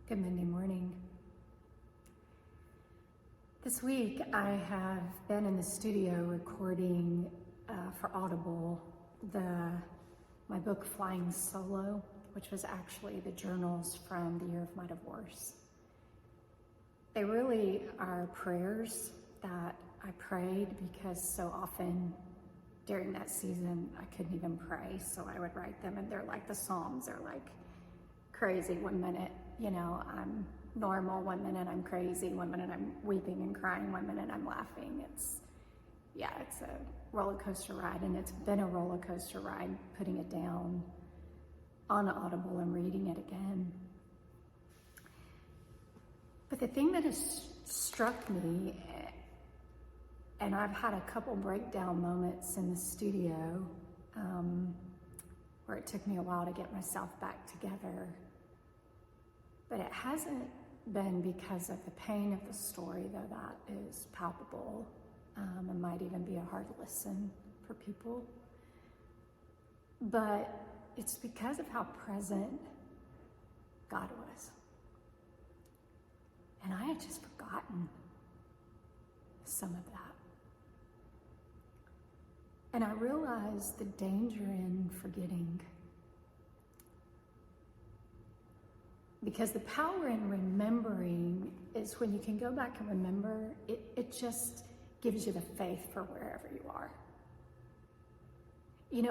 Good Monday morning. This week I have been in the studio recording for Audible my book Flying Solo, which was actually the journals from the year of my divorce. They really are prayers that I prayed because so often during that season I couldn't even pray, so I would write them, and they're like the Psalms. They're like crazy. One minute, I'm normal. 1 minute I'm crazy. 1 minute I'm weeping and crying. 1 minute I'm laughing. It's a roller coaster ride, and it's been a roller coaster ride putting it down on Audible and reading it again. But the thing that has struck me, and I've had a couple breakdown moments in the studio where it took me a while to get myself back together, but it hasn't been because of the pain of the story, though that is palpable and might even be a hard listen for people. But it's because of how present God was. And I had just forgotten some of that. And I realized the danger in forgetting. Because the power in remembering is when you can go back and remember, it just gives you the faith for wherever you are.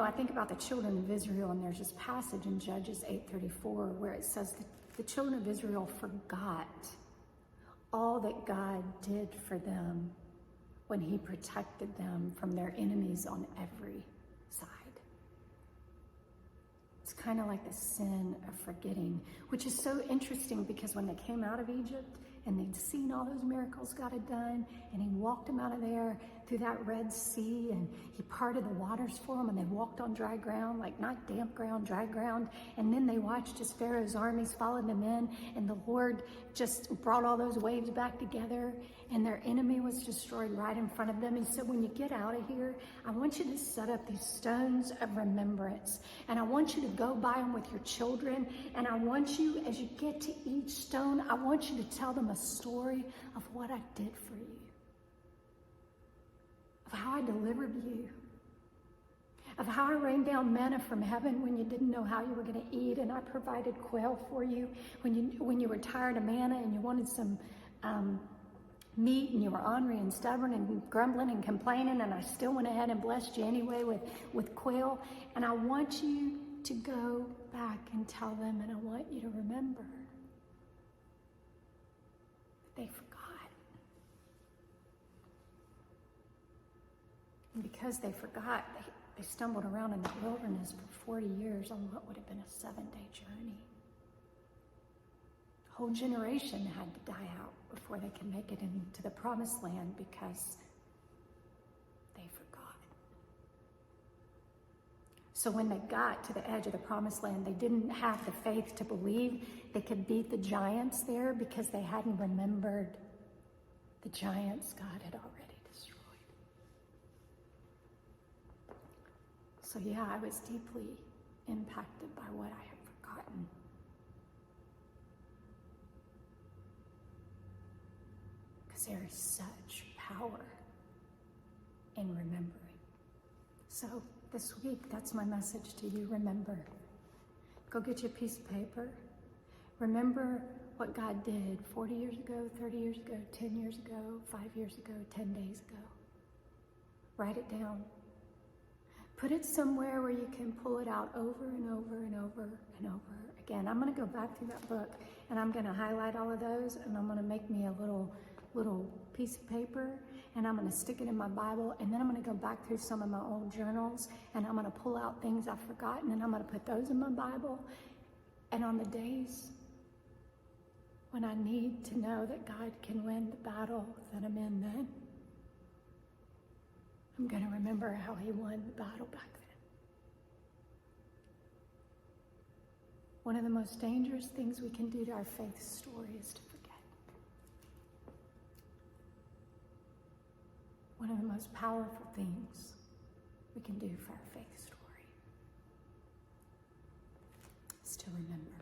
I think about the children of Israel, and there's this passage in Judges 8:34 where it says that the children of Israel forgot all that God did for them when he protected them from their enemies on every side. It's kind of like the sin of forgetting, which is so interesting because when they came out of Egypt and they'd seen all those miracles God had done, and he walked them out of there through that Red Sea, and he parted the waters for them, and they walked on dry ground, like not damp ground, dry ground. And then they watched as Pharaoh's armies followed them in, and the Lord just brought all those waves back together, and their enemy was destroyed right in front of them. He said, when you get out of here, I want you to set up these stones of remembrance, and I want you to go by them with your children, and I want you, as you get to each stone, I want you to tell them a story of what I did for you, of how I delivered you, of how I rained down manna from heaven when you didn't know how you were going to eat, and I provided quail for you when you were tired of manna and you wanted some meat, and you were ornery and stubborn and grumbling and complaining, and I still went ahead and blessed you anyway with quail. And I want you to go back and tell them, and I want you to remember. They forgot. And because they forgot, they stumbled around in the wilderness for 40 years on what would have been a 7-day journey. A whole generation had to die out before they can make it into the promised land because they forgot. So when they got to the edge of the promised land, they didn't have the faith to believe they could beat the giants there because they hadn't remembered the giants God had already destroyed. So I was deeply impacted by what I had forgotten. Because there is such power in remembering. So this week, that's my message to you. Remember. Go get you a piece of paper. Remember what God did 40 years ago, 30 years ago, 10 years ago, 5 years ago, 10 days ago. Write it down. Put it somewhere where you can pull it out over and over and over and over again. I'm going to go back through that book, and I'm going to highlight all of those, and I'm going to make me a little piece of paper, and I'm going to stick it in my Bible, and then I'm going to go back through some of my old journals, and I'm going to pull out things I've forgotten, and I'm going to put those in my Bible. And on the days when I need to know that God can win the battle that I'm in then, I'm going to remember how he won the battle back then. One of the most dangerous things we can do to our faith story is to forget. One of the most powerful things we can do for our faith story is to remember.